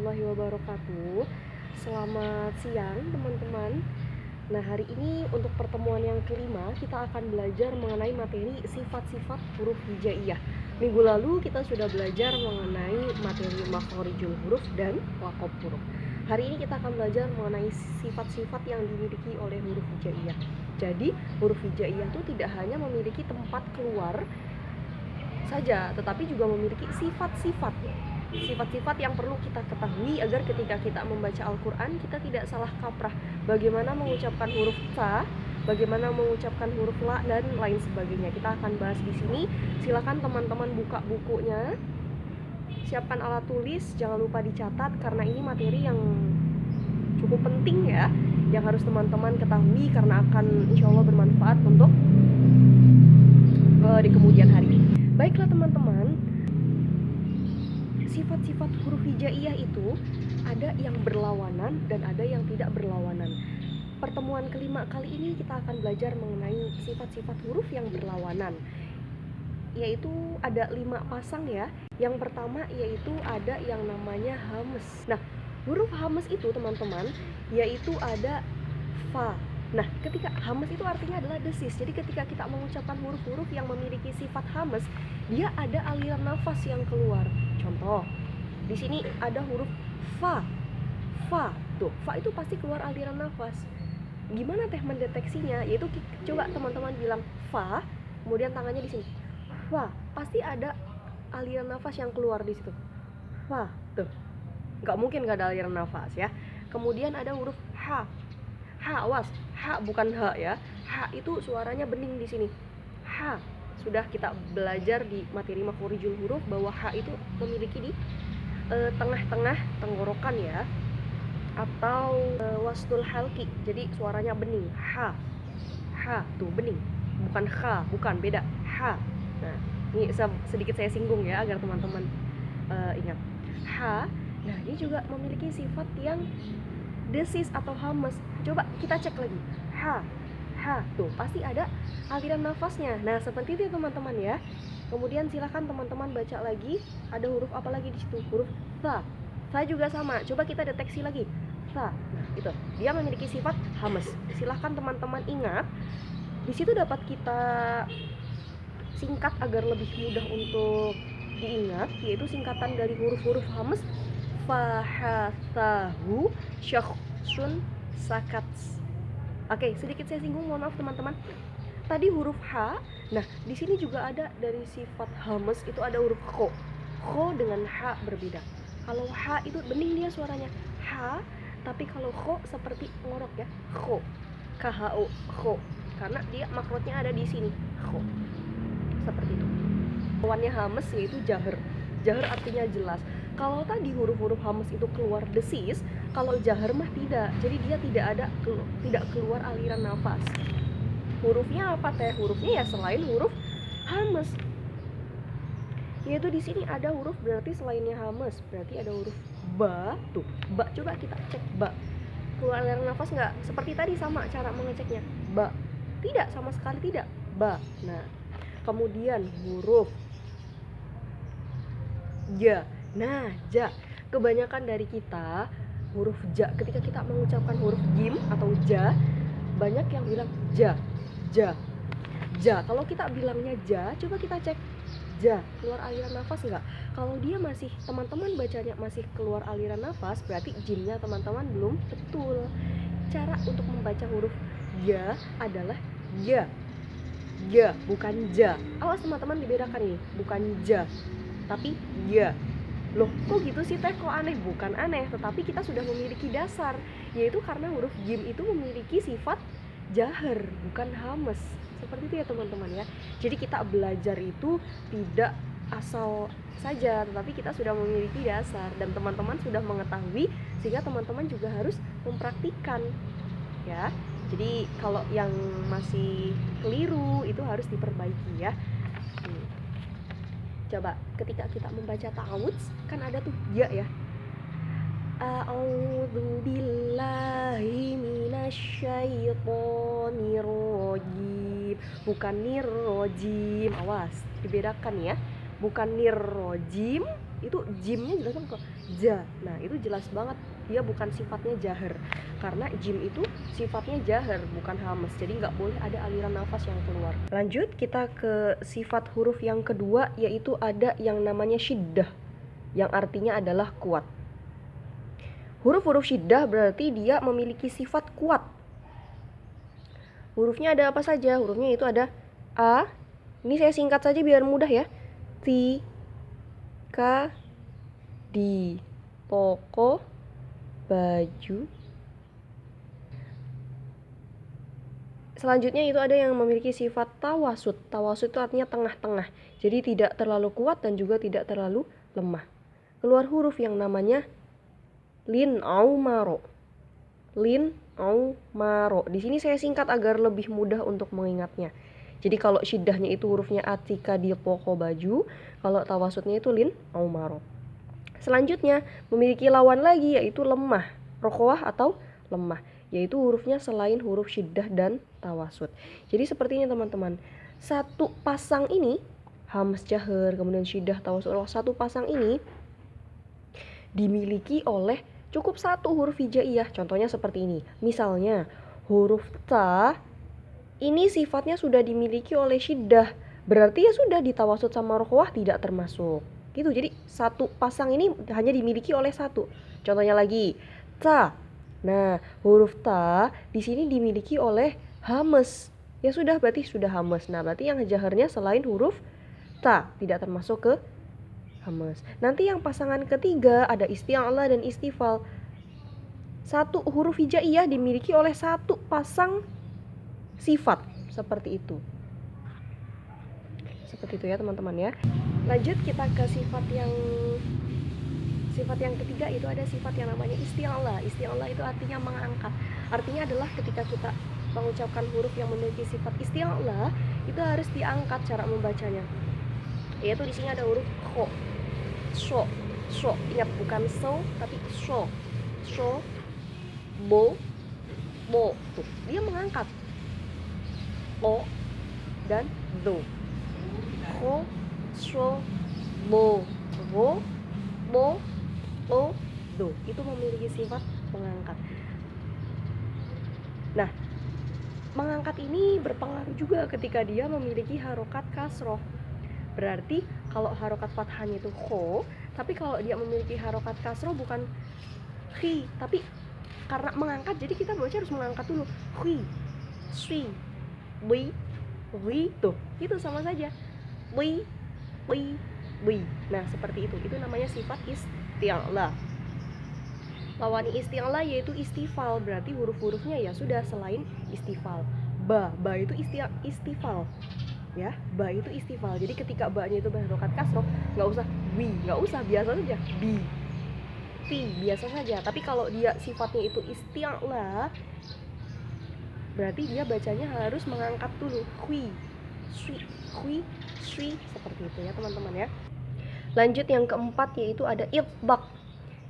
warahmatullahi wabarakatuh. Selamat siang teman-teman. Nah, hari ini untuk pertemuan yang kelima kita akan belajar mengenai materi sifat-sifat huruf hijaiyah. Minggu lalu kita sudah belajar mengenai materi makhorijul huruf dan waqaf huruf. Hari ini kita akan belajar mengenai sifat-sifat yang dimiliki oleh huruf hijaiyah. Jadi huruf hijaiyah itu tidak hanya memiliki tempat keluar saja, tetapi juga memiliki sifat-sifat yang perlu kita ketahui agar ketika kita membaca Al-Quran kita tidak salah kaprah bagaimana mengucapkan huruf ta, bagaimana mengucapkan huruf la, dan lain sebagainya. Kita akan bahas di sini. Silakan teman-teman buka bukunya, siapkan alat tulis, jangan lupa dicatat karena ini materi yang cukup penting ya, yang harus teman-teman ketahui karena akan insya Allah bermanfaat untuk di kemudian hari. Baiklah teman-teman, sifat-sifat huruf hijaiyah itu ada yang berlawanan dan ada yang tidak berlawanan. Pertemuan kelima kali ini kita akan belajar mengenai sifat-sifat huruf yang berlawanan, yaitu ada 5 pasang ya. Yang pertama yaitu ada yang namanya hamas. Nah, huruf hamas itu teman-teman yaitu ada fa. Nah, ketika hamas itu artinya adalah desis. Jadi ketika kita mengucapkan huruf-huruf yang memiliki sifat hamas, dia ada aliran nafas yang keluar. Contoh, di sini ada huruf fa. Fa. Tuh, fa itu pasti keluar aliran nafas. Gimana teh mendeteksinya? Yaitu coba teman-teman bilang fa, kemudian tangannya di sini. Fa, pasti ada aliran nafas yang keluar di situ. Fa. Tuh. Nggak mungkin nggak ada aliran nafas ya. Kemudian ada huruf ha. Ha, awas, ha bukan ha ya. Ha itu suaranya bening di sini. Ha. Sudah kita belajar di materi makhorijul huruf bahwa ha itu memiliki di tengah-tengah tenggorokan ya, atau wastul halki. Jadi suaranya bening. Ha. Ha tuh bening. Bukan ha, bukan, beda. Ha. Nah, ini sedikit saya singgung ya agar teman-teman ingat. Ha. Nah, ini juga memiliki sifat yang desis atau hamas. Coba kita cek lagi. Ha. Ha. Tuh, pasti ada aliran nafasnya. Nah, seperti itu teman-teman ya. Kemudian silakan teman-teman baca lagi. Ada huruf apa lagi di situ? Huruf tha. Tha juga sama. Coba kita deteksi lagi. Tha. Nah, itu. Dia memiliki sifat hamas. Silakan teman-teman ingat. Di situ dapat kita singkat agar lebih mudah untuk diingat, yaitu singkatan dari huruf-huruf hamas. Fahathahu syakhsun sakats. Oke, sedikit saya singgung, mohon maaf teman-teman. Tadi huruf H. Nah, di sini juga ada dari sifat hamas itu ada huruf kho. Kho dengan H berbeda. Kalau H itu bening dia suaranya H, tapi kalau kho seperti ngorok ya. Kho. KHO, kho. Karena dia makrotnya ada di sini. Kho. Seperti itu. Lawannya hamas yaitu jahar. Jahar artinya jelas. Kalau tadi huruf-huruf hamas itu keluar desis, kalau jahar mah tidak. Jadi dia tidak keluar aliran nafas. Hurufnya apa teh? Hurufnya ya selain huruf hamas. Yaitu di sini ada huruf berarti selainnya hamas, berarti ada huruf ba. Tuh, ba, coba kita cek ba. Keluar aliran nafas enggak? Seperti tadi sama cara mengeceknya. Ba. Tidak, sama sekali tidak. Ba. Nah, kemudian huruf ja. Nah, ja. Kebanyakan dari kita huruf ja, ketika kita mengucapkan huruf jim atau ja, banyak yang bilang ja. Ja. Ja. Kalau kita bilangnya ja, coba kita cek. Ja, keluar aliran nafas enggak? Kalau dia masih, teman-teman bacanya masih keluar aliran nafas, berarti jimnya teman-teman belum betul. Cara untuk membaca huruf ja adalah ja. Ja, bukan ja. Awas teman-teman dibedakan ini, bukan ja, tapi ja. Loh, kok gitu sih teh, kok aneh? Bukan aneh, tetapi kita sudah memiliki dasar, yaitu karena huruf jim itu memiliki sifat jahar, bukan hamas. Seperti itu ya teman-teman ya. Jadi kita belajar itu tidak asal saja, tetapi kita sudah memiliki dasar dan teman-teman sudah mengetahui, sehingga teman-teman juga harus mempraktikkan ya. Jadi kalau yang masih keliru itu harus diperbaiki ya. Coba ketika kita membaca ta'awudz kan ada tuh ya ya. A'udzu billahi minasyaitonir rajim. Bukan nirrojim, awas dibedakan ya. Bukan nirrojim, Itu jimnya jelas banget kok, ja. Nah itu jelas banget dia bukan sifatnya jahar, karena jim itu sifatnya jahar bukan hamas, jadi nggak boleh ada aliran nafas yang keluar. Lanjut kita ke sifat huruf yang kedua, yaitu ada yang namanya syiddah, yang artinya adalah kuat. Huruf-huruf syiddah berarti dia memiliki sifat kuat. Hurufnya ada apa saja? Hurufnya itu ada A, ini saya singkat saja biar mudah ya. Ti, Ka, Di, Toko, Baju. Selanjutnya itu ada yang memiliki sifat tawasud. Tawasud itu artinya tengah-tengah. Jadi tidak terlalu kuat dan juga tidak terlalu lemah. Keluar huruf yang namanya lin au maro. Lin au maro. Di sini saya singkat agar lebih mudah untuk mengingatnya. Jadi kalau syiddahnya itu hurufnya atika di poko baju, kalau tawasudnya itu lin au maro. Selanjutnya memiliki lawan lagi yaitu lemah, rokhwah atau lemah, yaitu hurufnya selain huruf syiddah dan tawasud. Jadi seperti ini teman-teman. Satu pasang ini hamz jahar, kemudian syiddah, tawasud, satu pasang ini dimiliki oleh cukup satu huruf hijaiyah. Contohnya seperti ini. Misalnya huruf ta ini sifatnya sudah dimiliki oleh syiddah, berarti ya sudah di tawasud sama rokhwah tidak termasuk. Gitu. Jadi satu pasang ini hanya dimiliki oleh satu. Contohnya lagi ta. Nah, huruf ta di sini dimiliki oleh hamas. Ya sudah, berarti sudah hamas. Nah, berarti yang jaharnya selain huruf ta tidak termasuk ke hamas. Nanti yang pasangan ketiga ada isti'ala dan istifal. Satu huruf hijaiyah dimiliki oleh satu pasang sifat, seperti itu. Seperti itu ya teman-teman ya. Lanjut kita ke sifat yang ketiga, itu ada sifat yang namanya isti'ala. Isti'ala itu artinya mengangkat. Artinya adalah ketika kita mengucapkan huruf yang memiliki sifat isti'ala, itu harus diangkat cara membacanya. Yaitu di sini ada huruf kho, sho, sho. Ingat bukan so tapi sho, sho, bo, bo. Tuh, dia mengangkat. O dan do. Kho, sho, bo, bo, bo, o, do. Itu memiliki sifat mengangkat. Nah, mengangkat ini berpengaruh juga ketika dia memiliki harokat kasroh. Berarti kalau harokat fathahnya itu kho, tapi kalau dia memiliki harokat kasroh bukan khi, tapi karena mengangkat jadi kita baca harus mengangkat dulu. Khi, sui, bi, wi, tuh itu sama saja. Bi, wi, bi. Nah seperti itu namanya sifat isti'ala. Lawan isti'ala yaitu istifal, berarti huruf-hurufnya ya sudah selain istifal. Ba itu istifal ya, ba itu istifal. Jadi ketika ba-nya itu berharokat kasroh, nggak usah wi, nggak usah, biasa saja bi, ti, biasa saja. Tapi kalau dia sifatnya itu isti'ala, berarti dia bacanya harus mengangkat dulu. Hui, sui, seperti itu ya teman-teman ya. Lanjut yang keempat yaitu ada itbaq.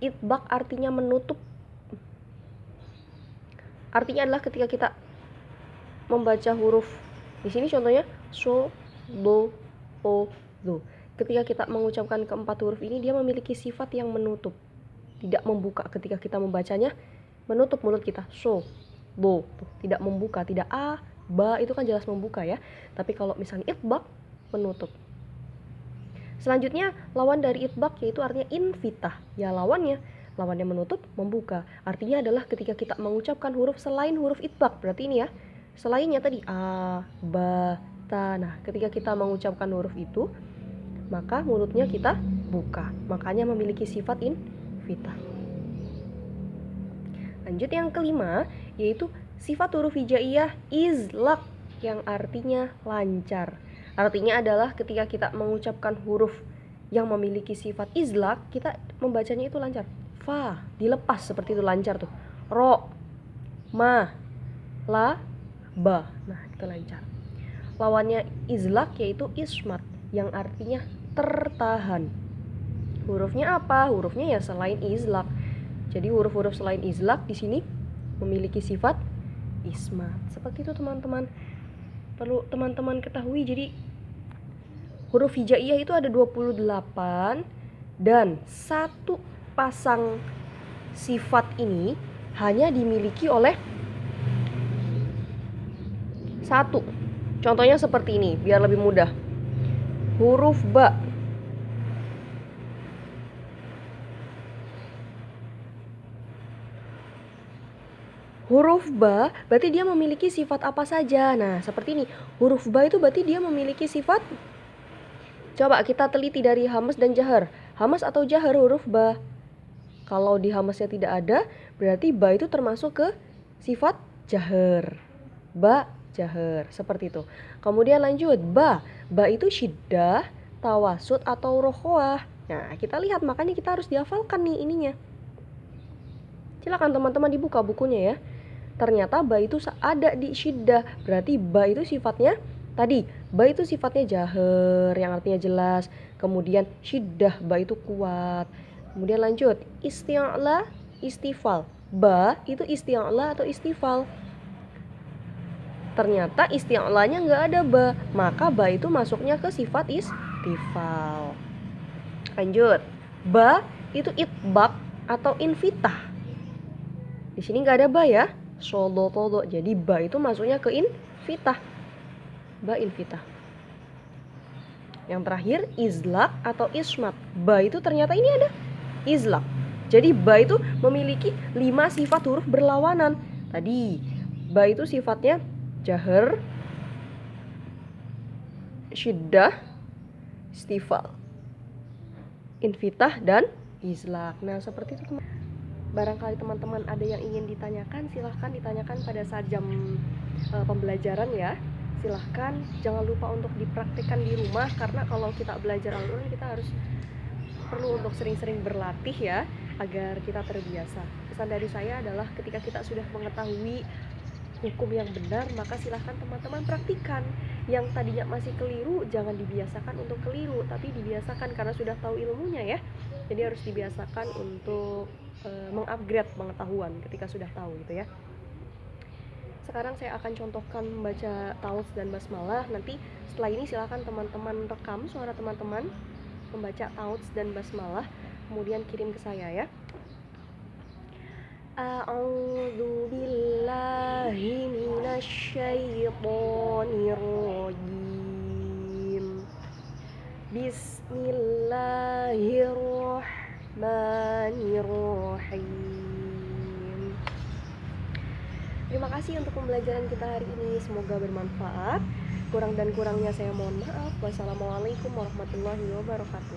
Itbaq artinya menutup. Artinya adalah ketika kita membaca huruf di sini contohnya so, do, o, do. Ketika kita mengucapkan keempat huruf ini, dia memiliki sifat yang menutup, tidak membuka. Ketika kita membacanya, menutup mulut kita. So, do, tidak membuka. Tidak a, ba, itu kan jelas membuka ya. Tapi kalau misalnya itbaq, menutup. Selanjutnya, lawan dari itbaq yaitu artinya infitah. Ya lawannya menutup, membuka. Artinya adalah ketika kita mengucapkan huruf selain huruf itbaq. Berarti ini ya, selainnya tadi a, ba, ta. Nah, ketika kita mengucapkan huruf itu, maka mulutnya kita buka. Makanya memiliki sifat infitah. Lanjut yang kelima, yaitu sifat huruf hijaiyah izlaq, yang artinya lancar. Artinya adalah ketika kita mengucapkan huruf yang memiliki sifat izlaq, kita membacanya itu lancar. Fa, dilepas seperti itu, lancar tuh. Ro, ma, la, ba. Nah, itu lancar. Lawannya izlaq yaitu ismat, yang artinya tertahan. Hurufnya apa? Hurufnya ya selain izlaq. Jadi huruf-huruf selain izlaq di sini memiliki sifat ismat. Seperti itu teman-teman. Perlu teman-teman ketahui. Jadi huruf hijaiyah itu ada 28 Dan satu pasang sifat ini hanya dimiliki oleh satu. Contohnya seperti ini, biar lebih mudah. Huruf ba. Huruf ba berarti dia memiliki sifat apa saja? Nah, seperti ini. Huruf ba itu berarti dia memiliki sifat. Coba kita teliti dari hamas dan jahar. Hamas atau jahar huruf ba? Kalau di hamasnya tidak ada, berarti ba itu termasuk ke sifat jahar. Ba, jahar, seperti itu. Kemudian lanjut, ba. Ba itu syiddah, tawasud atau rokhwah. Nah, kita lihat, makanya kita harus dihafalkan nih ininya. Silakan teman-teman dibuka bukunya ya. Ternyata ba itu ada di syiddah, berarti ba itu sifatnya tadi, ba itu sifatnya jahar yang artinya jelas. Kemudian syiddah, ba itu kuat. Kemudian lanjut, isti'la, istifal. Ba itu isti'la atau istifal. Ternyata isti'lanya nggak ada ba, maka ba itu masuknya ke sifat istifal. Lanjut, ba itu itbaq atau infitah. Di sini nggak ada ba ya. Todo. Jadi ba itu masuknya ke infitah. Ba infitah. Yang terakhir izlaq atau ismat. Ba itu ternyata ini ada izlaq. Jadi ba itu memiliki 5 sifat huruf berlawanan. Tadi ba itu sifatnya jahar, syiddah, istifal, infitah, dan izlaq. Nah, seperti itu teman. Barangkali teman-teman ada yang ingin ditanyakan, silahkan ditanyakan pada saat jam pembelajaran ya. Silahkan, jangan lupa untuk dipraktikkan di rumah, karena kalau kita belajar Al-Quran kita harus perlu untuk sering-sering berlatih ya, agar kita terbiasa. Pesan dari saya adalah ketika kita sudah mengetahui hukum yang benar, maka silahkan teman-teman praktikan. Yang tadinya masih keliru, jangan dibiasakan untuk keliru, tapi dibiasakan karena sudah tahu ilmunya ya. Jadi harus dibiasakan untuk mengupgrade pengetahuan ketika sudah tahu gitu ya. Sekarang saya akan contohkan membaca ta'awudz dan basmalah. Nanti setelah ini silahkan teman-teman rekam suara teman-teman membaca ta'awudz dan basmalah, kemudian kirim ke saya ya. A'udzu billahi minasyaitonir rajim. Bismillahirrahmanirrahim. Terima kasih untuk pembelajaran kita hari ini. Semoga bermanfaat. Kurang dan kurangnya saya mohon maaf. Wassalamualaikum warahmatullahi wabarakatuh.